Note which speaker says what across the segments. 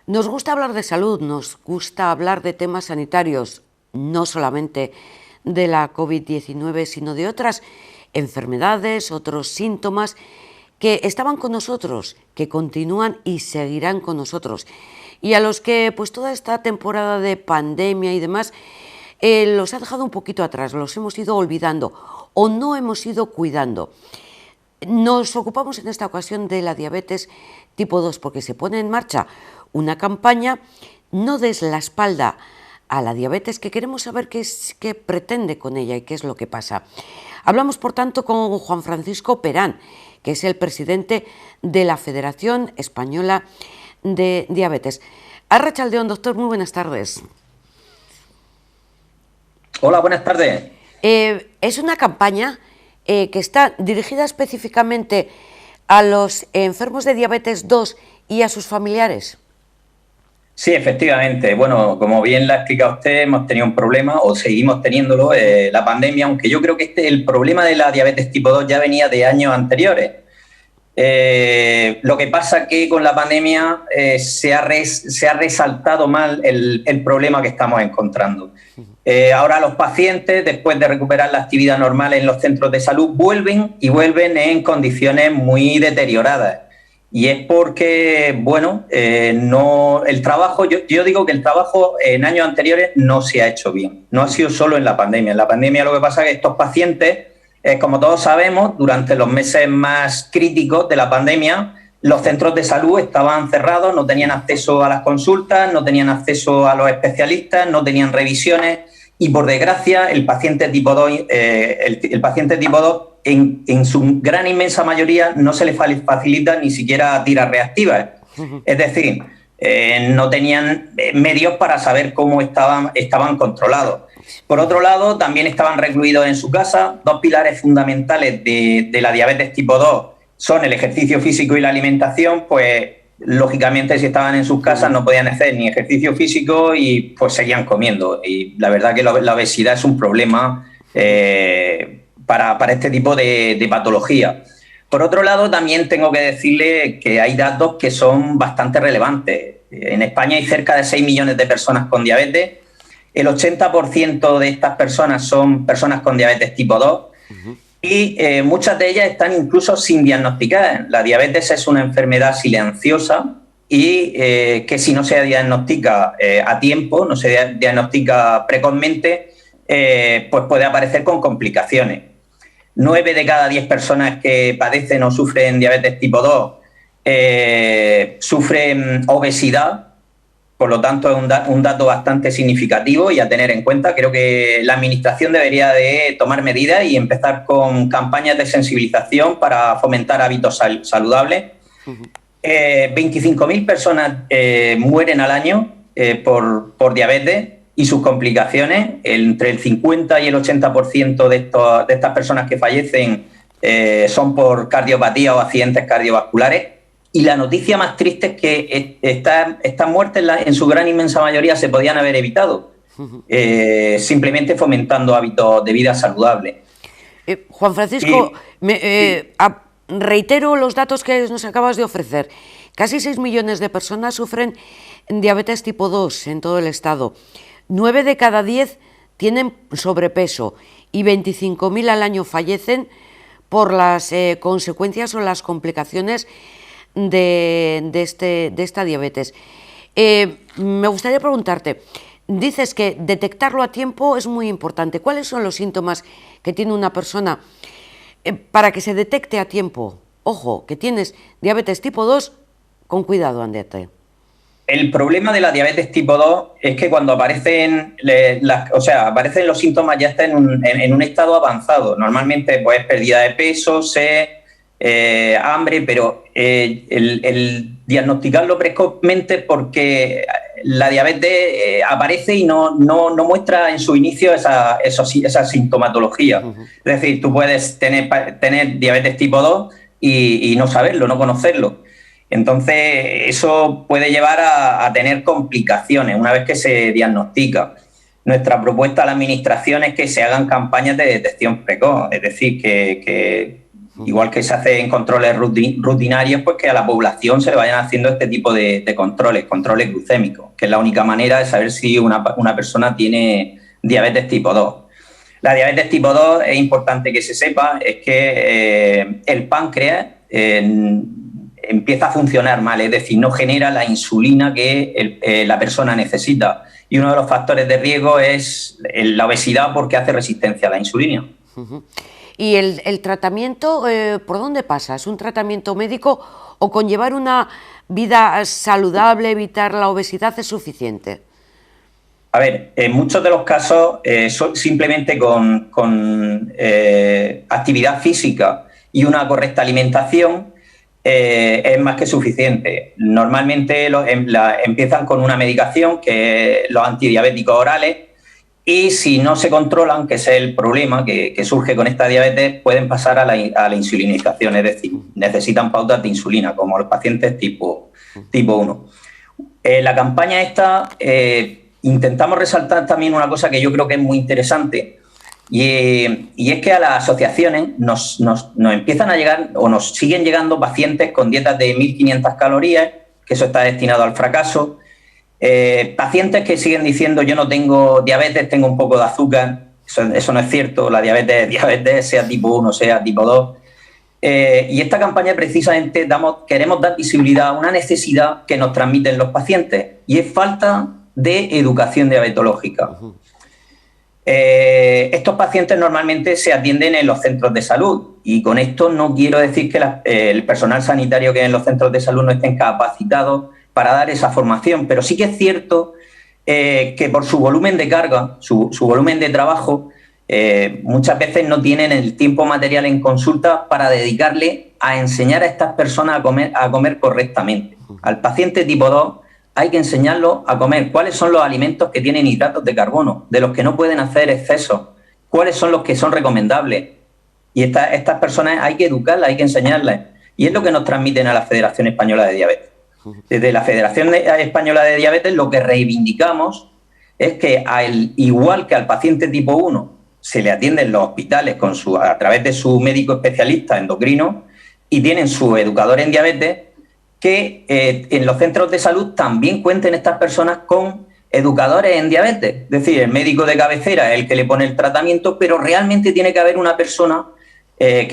Speaker 1: Nos gusta hablar de salud, nos gusta hablar de temas sanitarios, no solamente de la COVID-19, sino de otras enfermedades, otros síntomas que estaban con nosotros, que continúan y seguirán con nosotros, y a los que pues toda esta temporada de pandemia y demás los ha dejado un poquito atrás, los hemos ido olvidando o no hemos ido cuidando. Nos ocupamos en esta ocasión de la diabetes tipo 2 porque se pone en marcha una campaña No des la espalda a la diabetes, que queremos saber qué pretende con ella y qué es lo que pasa. Hablamos, por tanto, con Juan Francisco Perán, que es el presidente de la Federación Española de Diabetes. Arratsaldeon, doctor, muy buenas tardes.
Speaker 2: Hola, buenas tardes.
Speaker 1: Es una campaña que está dirigida específicamente a los enfermos de diabetes 2 y a sus familiares.
Speaker 2: Sí, efectivamente. Bueno, como bien la ha explicado usted, hemos tenido un problema, o seguimos teniéndolo, la pandemia, aunque yo creo que el problema de la diabetes tipo 2 ya venía de años anteriores. Lo que pasa que con la pandemia se ha resaltado mal el problema que estamos encontrando. Ahora los pacientes, después de recuperar la actividad normal en los centros de salud, vuelven en condiciones muy deterioradas. Y es porque, bueno, el trabajo, yo digo que el trabajo en años anteriores no se ha hecho bien. No ha sido solo en la pandemia. En la pandemia lo que pasa es que estos pacientes, como todos sabemos, durante los meses más críticos de la pandemia, los centros de salud estaban cerrados, no tenían acceso a las consultas, no tenían acceso a los especialistas, no tenían revisiones y, por desgracia, el paciente tipo 2, en su gran inmensa mayoría no se les facilita ni siquiera tiras reactivas. Es decir, no tenían medios para saber cómo estaban controlados. Por otro lado, también estaban recluidos en su casa. Dos pilares fundamentales de la diabetes tipo 2 son el ejercicio físico y la alimentación. Pues, lógicamente, si estaban en sus casas no podían hacer ni ejercicio físico y pues seguían comiendo. Y la verdad que la obesidad es un problema para este tipo de patología. Por otro lado, también tengo que decirle que hay datos que son bastante relevantes. En España hay cerca de 6 millones de personas con diabetes. El 80% de estas personas son personas con diabetes tipo 2 y muchas de ellas están incluso sin diagnosticar. La diabetes es una enfermedad silenciosa y que si no se diagnostica a tiempo, no se diagnostica precozmente, pues puede aparecer con complicaciones. 9 de cada 10 personas que padecen o sufren diabetes tipo 2 sufren obesidad. Por lo tanto, es un dato bastante significativo y a tener en cuenta. Creo que la Administración debería de tomar medidas y empezar con campañas de sensibilización para fomentar hábitos saludables. 25.000 personas mueren al año por diabetes y sus complicaciones. Entre el 50 y el 80% de estas personas que fallecen son por cardiopatía o accidentes cardiovasculares. Y la noticia más triste es que estas muertes, en su gran inmensa mayoría, se podían haber evitado, simplemente fomentando hábitos de vida saludables.
Speaker 1: Juan Francisco, reitero los datos que nos acabas de ofrecer. Casi 6 millones de personas sufren diabetes tipo 2 en todo el estado. 9 de cada 10 tienen sobrepeso y 25.000 al año fallecen por las consecuencias o las complicaciones de esta diabetes. Me gustaría preguntarte, dices que detectarlo a tiempo es muy importante. ¿Cuáles son los síntomas que tiene una persona para que se detecte a tiempo? Ojo, que tienes diabetes tipo 2, con cuidado, andate.
Speaker 2: El problema de la diabetes tipo 2 es que cuando aparecen aparecen los síntomas ya están en un estado avanzado. Normalmente pues pérdida de peso, sed, hambre, pero el diagnosticarlo precozmente, porque la diabetes aparece y no muestra en su inicio esa sintomatología. Es decir, tú puedes tener diabetes tipo 2 y no saberlo, no conocerlo. Entonces, eso puede llevar a tener complicaciones una vez que se diagnostica. Nuestra propuesta a la Administración es que se hagan campañas de detección precoz, es decir, que Igual que se hace en controles rutinarios, pues que a la población se le vayan haciendo este tipo de controles glucémicos, que es la única manera de saber si una persona tiene diabetes tipo 2. La diabetes tipo 2 es importante que se sepa, es que el páncreas empieza a funcionar mal, es decir, no genera la insulina que la persona necesita. Y uno de los factores de riesgo es la obesidad, porque hace resistencia a la insulina.
Speaker 1: ¿Y el tratamiento por dónde pasa? ¿Es un tratamiento médico o con llevar una vida saludable, evitar la obesidad es suficiente?
Speaker 2: A ver, en muchos de los casos simplemente con actividad física y una correcta alimentación es más que suficiente. Normalmente empiezan con una medicación, que es los antidiabéticos orales, y si no se controlan, que ese es el problema que surge con esta diabetes, pueden pasar a la insulinización, es decir, necesitan pautas de insulina, como los pacientes tipo 1. La campaña esta, intentamos resaltar también una cosa que yo creo que es muy interesante, y es que a las asociaciones nos empiezan a llegar, o nos siguen llegando pacientes con dietas de 1.500 calorías, que eso está destinado al fracaso. Pacientes que siguen diciendo: yo no tengo diabetes, tengo un poco de azúcar. Eso no es cierto. La diabetes es diabetes, sea tipo 1, sea tipo 2. Y esta campaña precisamente queremos dar visibilidad a una necesidad que nos transmiten los pacientes, y es falta de educación diabetológica. Estos pacientes normalmente se atienden en los centros de salud, y con esto no quiero decir que el personal sanitario que en los centros de salud no estén capacitados para dar esa formación, pero sí que es cierto que por su volumen de carga, su volumen de trabajo, muchas veces no tienen el tiempo material en consulta para dedicarle a enseñar a estas personas a comer correctamente. Al paciente tipo 2 hay que enseñarlo a comer cuáles son los alimentos que tienen hidratos de carbono, de los que no pueden hacer excesos, cuáles son los que son recomendables. Y estas personas hay que educarlas, hay que enseñarlas. Y es lo que nos transmiten a la Federación Española de Diabetes. Desde la Federación Española de Diabetes lo que reivindicamos es que, igual que al paciente tipo 1 se le atiende en los hospitales a través de su médico especialista endocrino y tienen su educador en diabetes, que en los centros de salud también cuenten estas personas con educadores en diabetes. Es decir, el médico de cabecera es el que le pone el tratamiento, pero realmente tiene que haber una persona que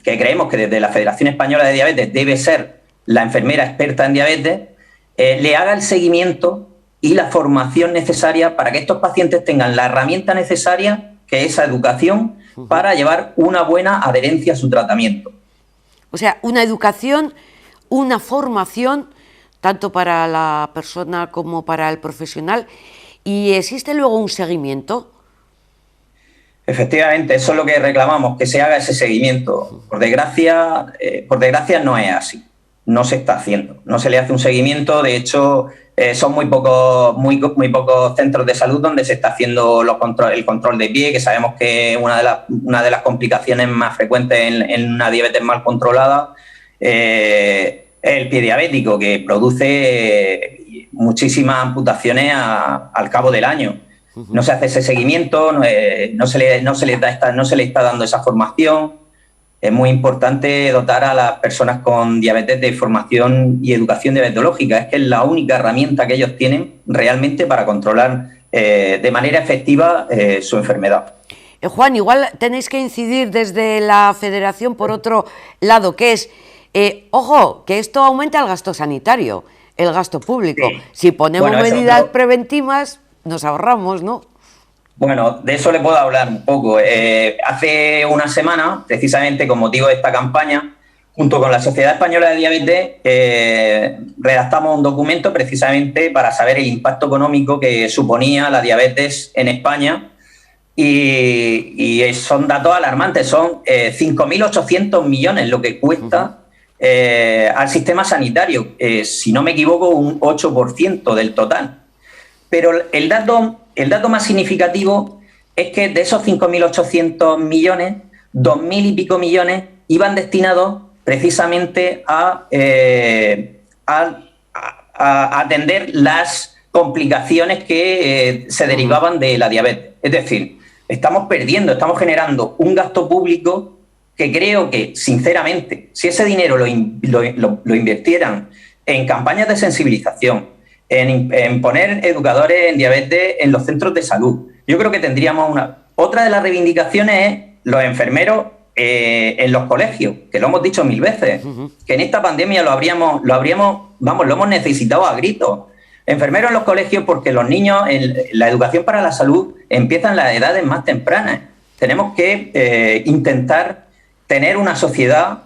Speaker 2: creemos que desde la Federación Española de Diabetes debe ser la enfermera experta en diabetes, le haga el seguimiento y la formación necesaria para que estos pacientes tengan la herramienta necesaria, que es esa educación, para llevar una buena adherencia a su tratamiento.
Speaker 1: O sea, una educación, una formación, tanto para la persona como para el profesional. ¿Y existe luego un seguimiento?
Speaker 2: Efectivamente, eso es lo que reclamamos, que se haga ese seguimiento. Por desgracia no es así. No se está haciendo. No se le hace un seguimiento. De hecho, son muy pocos centros de salud donde se está haciendo el control de pie, que sabemos que es una de las complicaciones más frecuentes en una diabetes mal controlada. El pie diabético, que produce muchísimas amputaciones al cabo del año. No se hace ese seguimiento, no se le está dando esa formación. Es muy importante dotar a las personas con diabetes de formación y educación diabetológica. Es que es la única herramienta que ellos tienen realmente para controlar de manera efectiva su enfermedad.
Speaker 1: Juan, igual tenéis que incidir desde la Federación por otro lado, que es, ojo, que esto aumenta el gasto sanitario, el gasto público. Sí. Si ponemos medidas preventivas, nos ahorramos, ¿no?
Speaker 2: Bueno, de eso le puedo hablar un poco. Hace una semana, precisamente con motivo de esta campaña, junto con la Sociedad Española de Diabetes, redactamos un documento precisamente para saber el impacto económico que suponía la diabetes en España. Y son datos alarmantes, son 5.800 millones lo que cuesta al sistema sanitario, si no me equivoco, un 8% del total. Pero el dato más significativo es que de esos 5.800 millones, 2.000 y pico millones iban destinados precisamente a atender las complicaciones que se derivaban de la diabetes. Es decir, estamos generando un gasto público que creo que, sinceramente, si ese dinero lo invirtieran en campañas de sensibilización, en poner educadores en diabetes en los centros de salud, yo creo que tendríamos una... Otra de las reivindicaciones es los enfermeros en los colegios, que lo hemos dicho 1000 veces, que en esta pandemia lo hemos necesitado a gritos. Enfermeros en los colegios, porque los niños, la educación para la salud empieza en las edades más tempranas. Tenemos que intentar tener una sociedad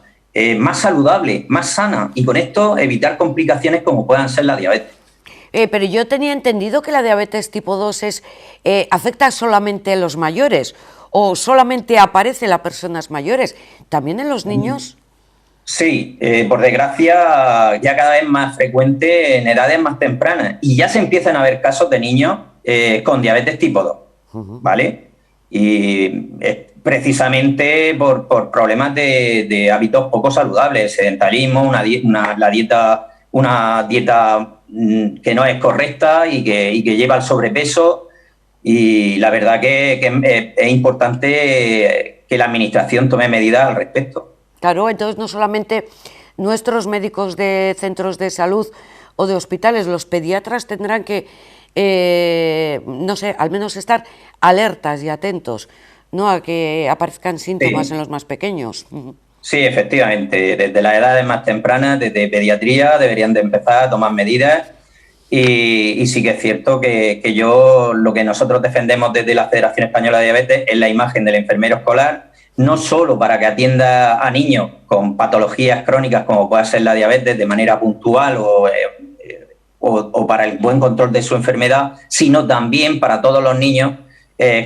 Speaker 2: más saludable, más sana, y con esto evitar complicaciones como puedan ser la diabetes.
Speaker 1: Pero yo tenía entendido que la diabetes tipo 2 afecta solamente a los mayores, o solamente aparece en las personas mayores, ¿también en los niños?
Speaker 2: Sí, por desgracia ya cada vez más frecuente en edades más tempranas, y ya se empiezan a ver casos de niños con diabetes tipo 2, ¿vale? Y precisamente por problemas de hábitos poco saludables, sedentarismo, una dieta que no es correcta y que lleva al sobrepeso. Y la verdad que es importante que la Administración tome medidas al respecto.
Speaker 1: Claro, entonces no solamente nuestros médicos de centros de salud o de hospitales, los pediatras tendrán que, no sé, al menos estar alertas y atentos, ¿no?, a que aparezcan síntomas en los más pequeños.
Speaker 2: Sí, efectivamente, desde las edades más tempranas, desde pediatría, deberían de empezar a tomar medidas. Y sí que es cierto que lo que nosotros defendemos desde la Federación Española de Diabetes es la imagen del enfermero escolar, no solo para que atienda a niños con patologías crónicas como pueda ser la diabetes de manera puntual o para el buen control de su enfermedad, sino también para todos los niños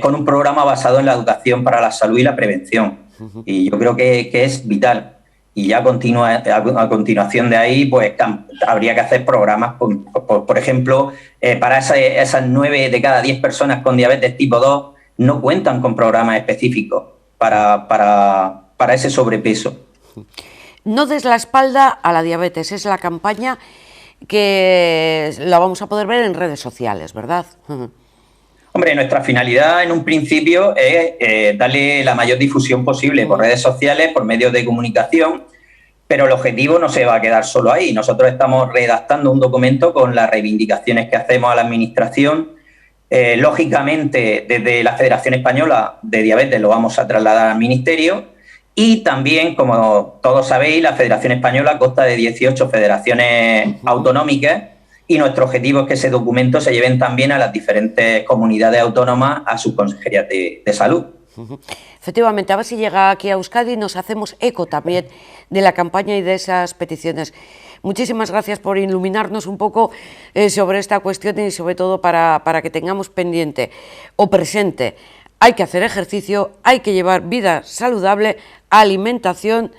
Speaker 2: con un programa basado en la educación para la salud y la prevención. Y yo creo que es vital. Y ya a continuación de ahí, pues habría que hacer programas, por ejemplo, para esas 9 de cada 10 personas con diabetes tipo 2 no cuentan con programas específicos para ese sobrepeso.
Speaker 1: No des la espalda a la diabetes, es la campaña que la vamos a poder ver en redes sociales, ¿verdad?
Speaker 2: Hombre, nuestra finalidad en un principio es darle la mayor difusión posible por redes sociales, por medios de comunicación, pero el objetivo no se va a quedar solo ahí. Nosotros estamos redactando un documento con las reivindicaciones que hacemos a la Administración. Lógicamente, desde la Federación Española de Diabetes lo vamos a trasladar al Ministerio, y también, como todos sabéis, la Federación Española consta de 18 federaciones autonómicas, y nuestro objetivo es que ese documento se lleven también a las diferentes comunidades autónomas, a sus consejerías de salud.
Speaker 1: Efectivamente, a ver si llega aquí a Euskadi y nos hacemos eco también de la campaña y de esas peticiones. Muchísimas gracias por iluminarnos un poco sobre esta cuestión, y sobre todo para que tengamos pendiente o presente. Hay que hacer ejercicio, hay que llevar vida saludable, alimentación,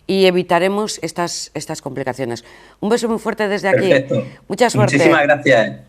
Speaker 1: y evitaremos estas complicaciones. Un beso muy fuerte desde aquí.
Speaker 2: Perfecto.
Speaker 1: Mucha suerte.
Speaker 2: Muchísimas gracias.